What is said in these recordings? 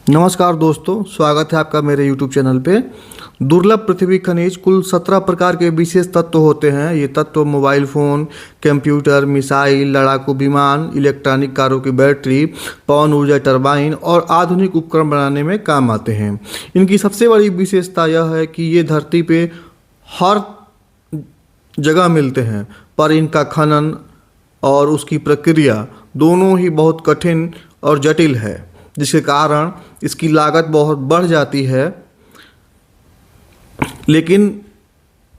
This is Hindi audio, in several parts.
नमस्कार दोस्तों, स्वागत है आपका मेरे YouTube चैनल पे। दुर्लभ पृथ्वी खनिज कुल 17 प्रकार के विशेष तत्व होते हैं। ये तत्व मोबाइल फ़ोन, कंप्यूटर, मिसाइल, लड़ाकू विमान, इलेक्ट्रॉनिक कारों की बैटरी, पवन ऊर्जा टरबाइन और आधुनिक उपकरण बनाने में काम आते हैं। इनकी सबसे बड़ी विशेषता यह है कि ये धरती पे हर जगह मिलते हैं, पर इनका खनन और उसकी प्रक्रिया दोनों ही बहुत कठिन और जटिल है, जिसके कारण इसकी लागत बहुत बढ़ जाती है। लेकिन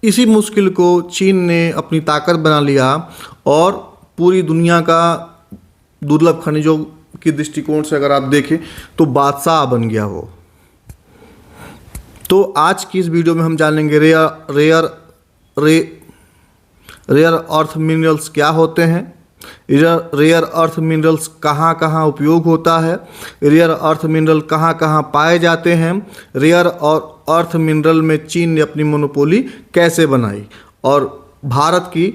इसी मुश्किल को चीन ने अपनी ताकत बना लिया और पूरी दुनिया का दुर्लभ खनिजों की दृष्टिकोण से अगर आप देखें तो बादशाह बन गया वो। तो आज की इस वीडियो में हम जानेंगे रेयर अर्थ मिनरल्स क्या होते हैं, रेयर अर्थ मिनरल्स कहाँ कहाँ उपयोग होता है, रेयर अर्थ मिनरल कहाँ कहाँ पाए जाते हैं, रेयर और अर्थ मिनरल में चीन ने अपनी मोनोपोली कैसे बनाई और भारत की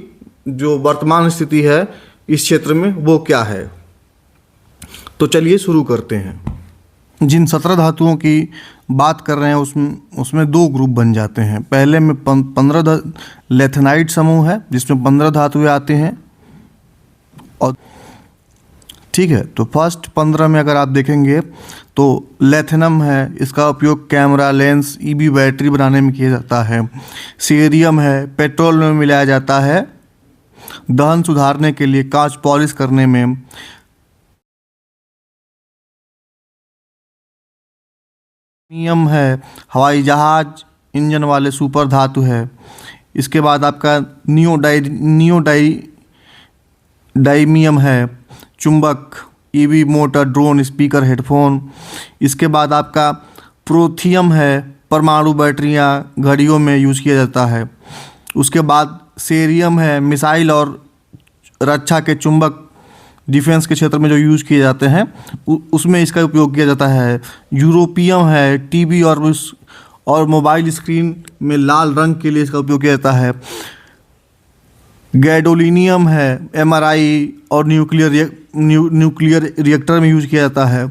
जो वर्तमान स्थिति है इस क्षेत्र में वो क्या है। तो चलिए शुरू करते हैं। जिन 17 धातुओं की बात कर रहे हैं उसमें दो ग्रुप बन जाते हैं। पहले में 15 लेथेनाइट समूह है जिसमें 15 धातुएं आती हैं और ठीक है। तो फर्स्ट 15 में अगर आप देखेंगे तो लेथेनम है, इसका उपयोग कैमरा, लेंस, ईवी बैटरी बनाने में किया जाता है। सीरियम है, पेट्रोल में मिलाया जाता है दहन सुधारने के लिए, कांच पॉलिश करने में। नियम है, हवाई जहाज इंजन वाले सुपर धातु है। इसके बाद आपका डाइमियम है, चुंबक, EV motor, drone, speaker, headphone. इसके बाद आपका प्रोथियम है, परमाणु बैटरियां, घड़ियों में यूज़ किया जाता है। उसके बाद सेरियम है, मिसाइल और रक्षा के चुंबक, डिफेंस के क्षेत्र में जो यूज़ किए जाते हैं उसमें इसका उपयोग किया जाता है। यूरोपियम है, टीवी और मोबाइल स्क्रीन में लाल रंग के लिए इसका उपयोग किया जाता है। गैडोलिनियम है, एमआरआई और न्यूक्लियर रिएक्टर में यूज़ किया जाता है।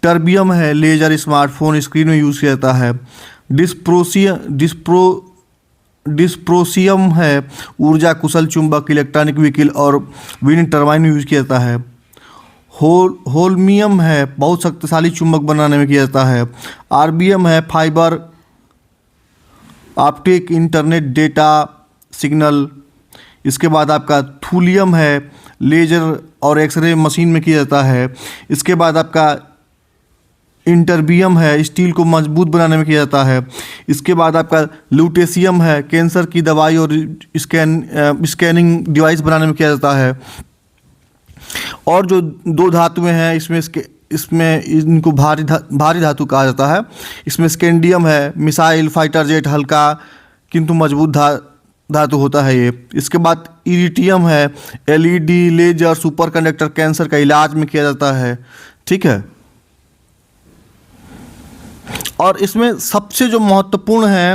टर्बियम है, लेजर, स्मार्टफोन, स्क्रीन में यूज़ किया जाता है। डिस्प्रोसियम है, ऊर्जा कुशल चुंबक, इलेक्ट्रॉनिक व्हीकल और विंड टर्बाइन में यूज़ किया जाता है। होल्मियम है, बहुत शक्तिशाली चुंबक बनाने में किया जाता है। आरबीएम है, fibre optic internet data signal. इसके बाद आपका थूलियम है, लेजर और एक्सरे मशीन में किया जाता है। इसके बाद आपका इंटरबियम है, स्टील को मजबूत बनाने में किया जाता है। इसके बाद आपका ल्यूटेशियम है, कैंसर की दवाई और स्कैनिंग डिवाइस बनाने में किया जाता है। और जो दो धातुएं हैं इसमें इनको भारी धातु कहा जाता है। इसमें स्कैंडियम है, मिसाइल, फाइटर जेट, हल्का किंतु मजबूत धातु होता है ये। इसके बाद इरिटियम है, LED, laser, superconductor, cancer का इलाज में किया जाता है। ठीक है। और इसमें सबसे जो महत्वपूर्ण है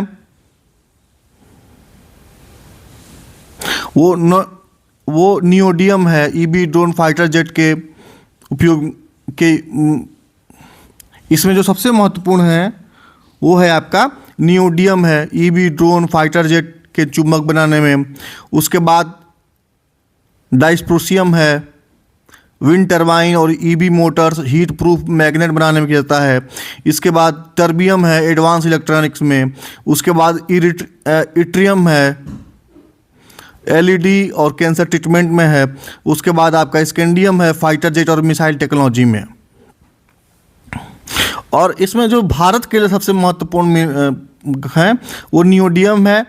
वो नियोडियम है, ईबी, ड्रोन, फाइटर जेट के उपयोग के। इसमें जो सबसे महत्वपूर्ण है वो है आपका नियोडियम है, ईबी, ड्रोन, फाइटर जेट के चुंबक बनाने में। उसके बाद डाइस्प्रोसियम है, विंड टरबाइन और EV Motors, heat proof magnet बनाने में किया जाता है। इसके बाद टर्बियम है, एडवांस इलेक्ट्रॉनिक्स में। उसके बाद इट्रियम है, एलईडी और कैंसर ट्रीटमेंट में है। उसके बाद आपका स्कैंडियम है, फाइटर जेट और मिसाइल टेक्नोलॉजी में। और इसमें जो भारत के लिए सबसे महत्वपूर्ण है वो नियोडियम है,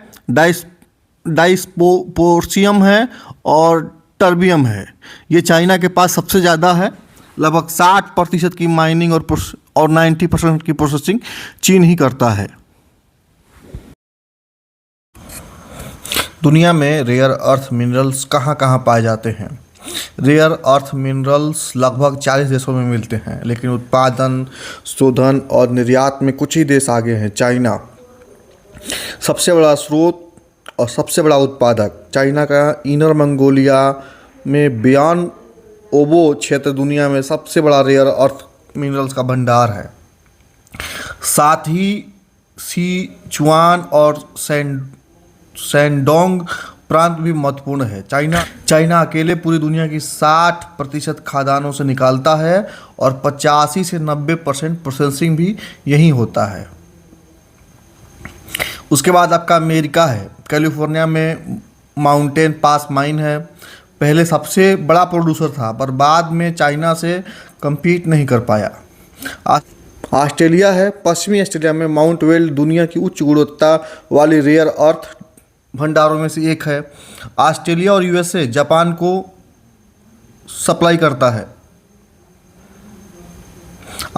डाइस्पोर्सियम है और टर्बियम है। ये चाइना के पास सबसे ज़्यादा है। लगभग 60% की माइनिंग और 90% की प्रोसेसिंग चीन ही करता है। दुनिया में रेयर अर्थ मिनरल्स कहाँ कहाँ पाए जाते हैं? रेयर अर्थ मिनरल्स लगभग 40 देशों में मिलते हैं, लेकिन उत्पादन, शोधन और निर्यात में कुछ ही देश आगे हैं। चाइना सबसे बड़ा स्रोत और सबसे बड़ा उत्पादक। चाइना का इनर मंगोलिया में बियान ओबो क्षेत्र दुनिया में सबसे बड़ा रेयर अर्थ मिनरल्स का भंडार है। साथ ही सिचुआन और शैंडोंग प्रांत भी महत्वपूर्ण है। चाइना अकेले पूरी दुनिया की 60% खाद्यान्नों से निकालता है और 85 से 90% प्रोसेसिंग भी यहीं होता है। उसके बाद आपका अमेरिका है। कैलिफोर्निया में माउंटेन पास माइन है। पहले सबसे बड़ा प्रोड्यूसर था, पर बाद में चाइना से compete नहीं कर पाया। ऑस्ट्रेलिया है। पश्चिमी ऑस्ट्रेलिया में माउंट वेल्ड दुनिया की उच्च गुणवत्ता वाली रेयर अर्थ भंडारों में से एक है। ऑस्ट्रेलिया और यूएसए जापान को सप्लाई करता है।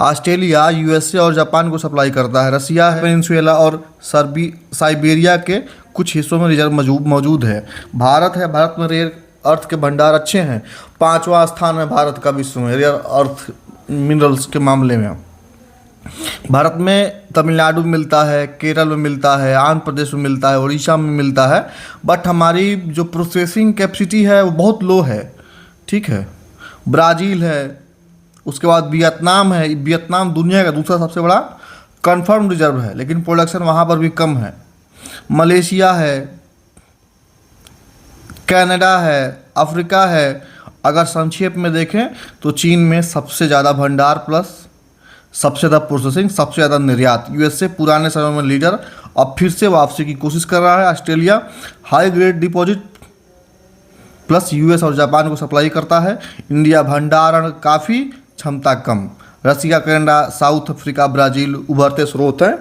ऑस्ट्रेलिया यूएसए और जापान को सप्लाई करता है। रसिया है। पेनिनसुला और साइबेरिया के कुछ हिस्सों में रिजर्व मौजूद है। भारत है। भारत में रेयर अर्थ के भंडार अच्छे हैं। 5वां स्थान है भारत का विश्व में रेयर अर्थ मिनरल्स के मामले में। भारत में तमिलनाडु में मिलता है, केरल में मिलता है, आंध्र प्रदेश में मिलता है, उड़ीसा में मिलता है। बट हमारी जो प्रोसेसिंग कैपेसिटी है वो बहुत लो है। ठीक है। ब्राज़ील है। उसके बाद वियतनाम है। वियतनाम दुनिया का दूसरा सबसे बड़ा कंफर्म रिजर्व है, लेकिन प्रोडक्शन वहाँ पर भी कम है। मलेशिया है, कनाडा है, अफ्रीका है। अगर संक्षेप में देखें तो चीन में सबसे ज़्यादा भंडार प्लस सबसे ज़्यादा प्रोसेसिंग, सबसे ज़्यादा निर्यात। यूएसए पुराने समय में लीडर, अब फिर से वापसी की कोशिश कर रहा है। Australia high grade deposit plus US और जापान को सप्लाई करता है। इंडिया भंडारण काफ़ी, क्षमता कम। रसिया, कनाडा, साउथ अफ्रीका, ब्राज़ील उभरते स्रोत हैं।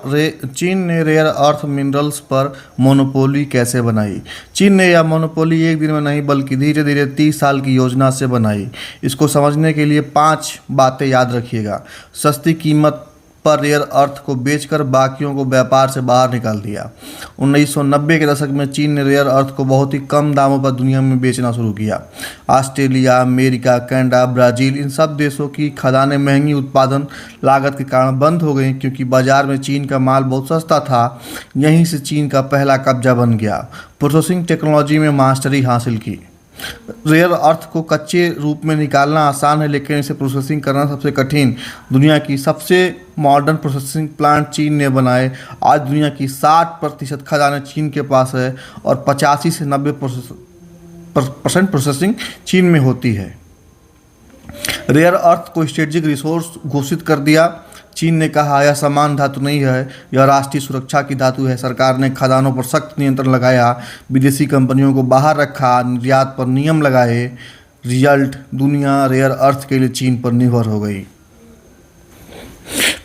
चीन ने रेयर अर्थ मिनरल्स पर मोनोपोली कैसे बनाई? चीन ने यह मोनोपोली एक दिन में नहीं बल्कि धीरे धीरे 30 साल की योजना से बनाई। इसको समझने के लिए 5 बातें याद रखिएगा। सस्ती कीमत पर रेयर अर्थ को बेचकर बाकियों को व्यापार से बाहर निकाल दिया। 1990 के दशक में चीन ने रेयर अर्थ को बहुत ही कम दामों पर दुनिया में बेचना शुरू किया। ऑस्ट्रेलिया, अमेरिका, कनाडा, ब्राज़ील इन सब देशों की खदानें महंगी उत्पादन लागत के कारण बंद हो गई, क्योंकि बाजार में चीन का माल बहुत सस्ता था। यहीं से चीन का पहला कब्जा बन गया। प्रोसेसिंग टेक्नोलॉजी में मास्टरी हासिल की। रेयर अर्थ को कच्चे रूप में निकालना आसान है, लेकिन इसे प्रोसेसिंग करना सबसे कठिन। दुनिया की सबसे मॉडर्न प्रोसेसिंग प्लांट चीन ने बनाए। आज दुनिया की 60% खदानें चीन के पास है और 85 से 90% प्रोसेसिंग चीन में होती है। रेयर अर्थ को स्ट्रेटेजिक रिसोर्स घोषित कर दिया। चीन ने कहा यह सामान्य धातु नहीं है, यह राष्ट्रीय सुरक्षा की धातु है। सरकार ने खदानों पर सख्त नियंत्रण लगाया, विदेशी कंपनियों को बाहर रखा, निर्यात पर नियम लगाए। रिजल्ट, दुनिया रेयर अर्थ के लिए चीन पर निर्भर हो गई।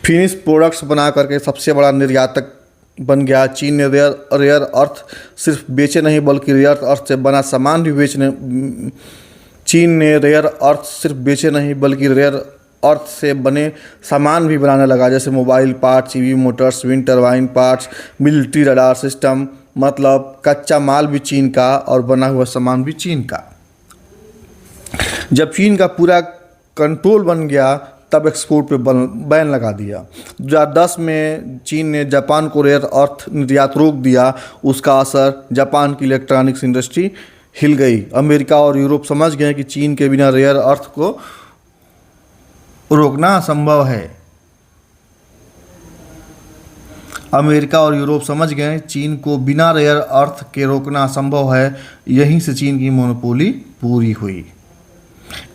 फिनिश प्रोडक्ट्स बना करके सबसे बड़ा निर्यातक बन गया। चीन ने रेयर अर्थ सिर्फ बेचे नहीं बल्कि रेयर अर्थ से बना सामान भी चीन ने रेयर अर्थ सिर्फ बेचे नहीं बल्कि रेयर अर्थ से बने सामान भी बनाने लगा, जैसे mobile parts, EV Motors, wind turbine parts, military radar system. मतलब कच्चा माल भी चीन का और बना हुआ सामान भी चीन का। जब चीन का पूरा कंट्रोल बन गया तब एक्सपोर्ट पे बैन लगा दिया। 2010 में चीन ने जापान को रेयर अर्थ निर्यात रोक दिया। उसका असर जापान की इलेक्ट्रॉनिक्स इंडस्ट्री हिल गई। अमेरिका और यूरोप समझ गए कि चीन के बिना रेयर अर्थ को रोकना असंभव है। अमेरिका और यूरोप समझ गए चीन को बिना रेयर अर्थ के रोकना असंभव है। यहीं से चीन की मोनोपोली पूरी हुई।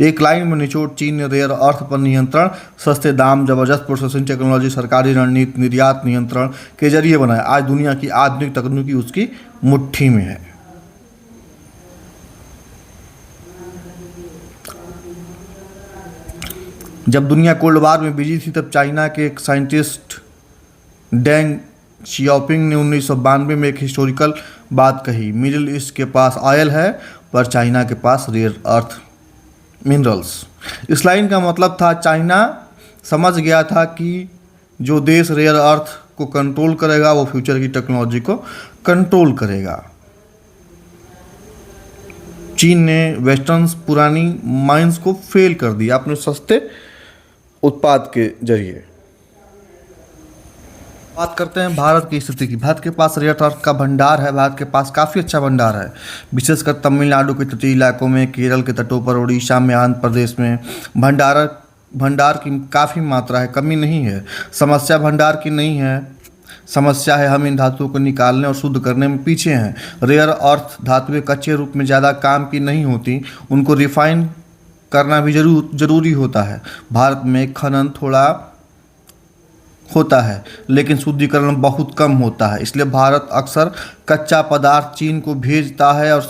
एक लाइन में निचोड़, चीन ने रेयर अर्थ पर नियंत्रण, सस्ते दाम, जबरदस्त प्रोसेसिंग टेक्नोलॉजी, सरकारी रणनीति, निर्यात नियंत्रण के जरिए बनाया। आज दुनिया की आधुनिक तकनीकी उसकी मुट्ठी में है। जब दुनिया कोल्ड वार में बिजी थी तब चाइना के एक साइंटिस्ट डेंग शियाओपिंग ने 1992 में एक हिस्टोरिकल बात कही, मिडिल ईस्ट के पास ऑयल है पर चाइना के पास रेयर अर्थ मिनरल्स। इस लाइन का मतलब था चाइना समझ गया था कि जो देश रेयर अर्थ को कंट्रोल करेगा वो फ्यूचर की टेक्नोलॉजी को कंट्रोल करेगा। चीन ने वेस्टर्न्स पुरानी माइंस को फेल कर दिया अपने सस्ते उत्पाद के जरिए। बात करते हैं भारत की स्थिति की। भारत के पास रेयर अर्थ का भंडार है। भारत के पास काफ़ी अच्छा भंडार है, विशेषकर तमिलनाडु के तटीय इलाकों में, केरल के तटों पर, उड़ीसा में, आंध्र प्रदेश में। भंडारण भंडार की काफ़ी मात्रा है, कमी नहीं है। समस्या भंडार की नहीं है, समस्या है हम इन धातुओं को निकालने और शुद्ध करने में पीछे हैं। रेयर अर्थ धातुएं कच्चे रूप में ज़्यादा काम की नहीं होती, उनको रिफाइन करना भी जरूरी होता है। भारत में खनन थोड़ा होता है लेकिन शुद्धिकरण बहुत कम होता है, इसलिए भारत अक्सर कच्चा पदार्थ चीन को भेजता है और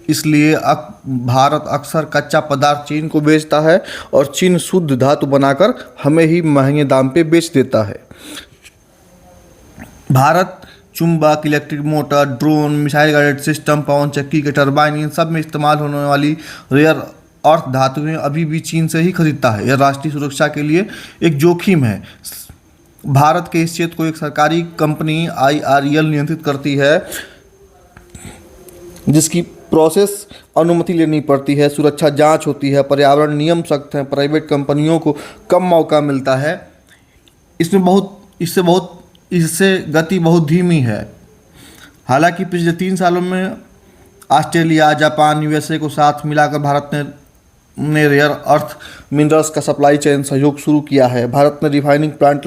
भारत अक्सर कच्चा पदार्थ चीन को बेचता है और चीन शुद्ध धातु बनाकर हमें ही महंगे दाम पे बेच देता है। भारत चुंबक, electric motor, drone, missile guided system, पवन चक्की के टरबाइन, इन सब में इस्तेमाल होने वाली रेयर अर्थ धातुएं अभी भी चीन से ही खरीदता है। यह राष्ट्रीय सुरक्षा के लिए एक जोखिम है। भारत के इस क्षेत्र को एक सरकारी कंपनी IREL नियंत्रित करती है, जिसकी प्रोसेस अनुमति लेनी पड़ती है, सुरक्षा जांच होती है, पर्यावरण नियम सख्त हैं, प्राइवेट कंपनियों को कम मौका मिलता है। इससे गति बहुत धीमी है। हालांकि पिछले 3 सालों में ऑस्ट्रेलिया, जापान, USA को साथ मिलाकर भारत ने रेयर अर्थ मिनरल्स का सप्लाई चेन सहयोग शुरू किया है। भारत में रिफाइनिंग प्लांट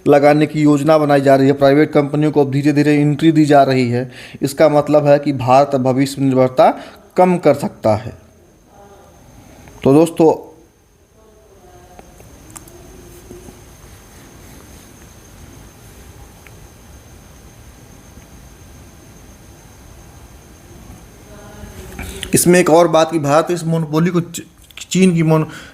लगाने की योजना बनाई जा रही है। प्राइवेट कंपनियों को अब धीरे धीरे एंट्री दी जा रही है। इसका मतलब है कि भारत भविष्य में निर्भरता कम कर सकता है। तो दोस्तों, इसमें एक और बात कि भारत इस मोनोपोली को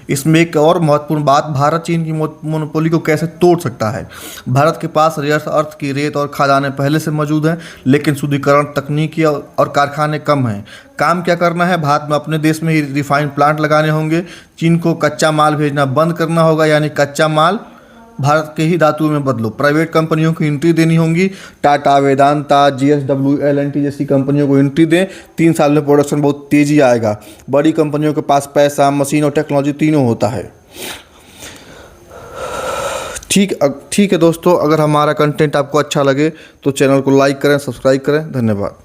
इसमें एक और महत्वपूर्ण बात, भारत चीन की मोनोपोली को कैसे तोड़ सकता है। भारत के पास रेयर अर्थ की रेत और खदानें पहले से मौजूद हैं, लेकिन शुद्धिकरण तकनीकी और कारखाने कम हैं। काम क्या करना है? भारत में अपने देश में ही रिफाइन प्लांट लगाने होंगे। चीन को कच्चा माल भेजना बंद करना होगा, यानी कच्चा माल भारत के ही धातुओं में बदलो। प्राइवेट कंपनियों को एंट्री देनी होगी। टाटा, वेदांता, JSW, L&T जैसी कंपनियों को एंट्री दें। 3 साल में प्रोडक्शन बहुत तेज़ी आएगा। बड़ी कंपनियों के पास पैसा, मशीन और टेक्नोलॉजी तीनों होता है। ठीक है दोस्तों, अगर हमारा कंटेंट आपको अच्छा लगे तो चैनल को लाइक करें, सब्सक्राइब करें। धन्यवाद।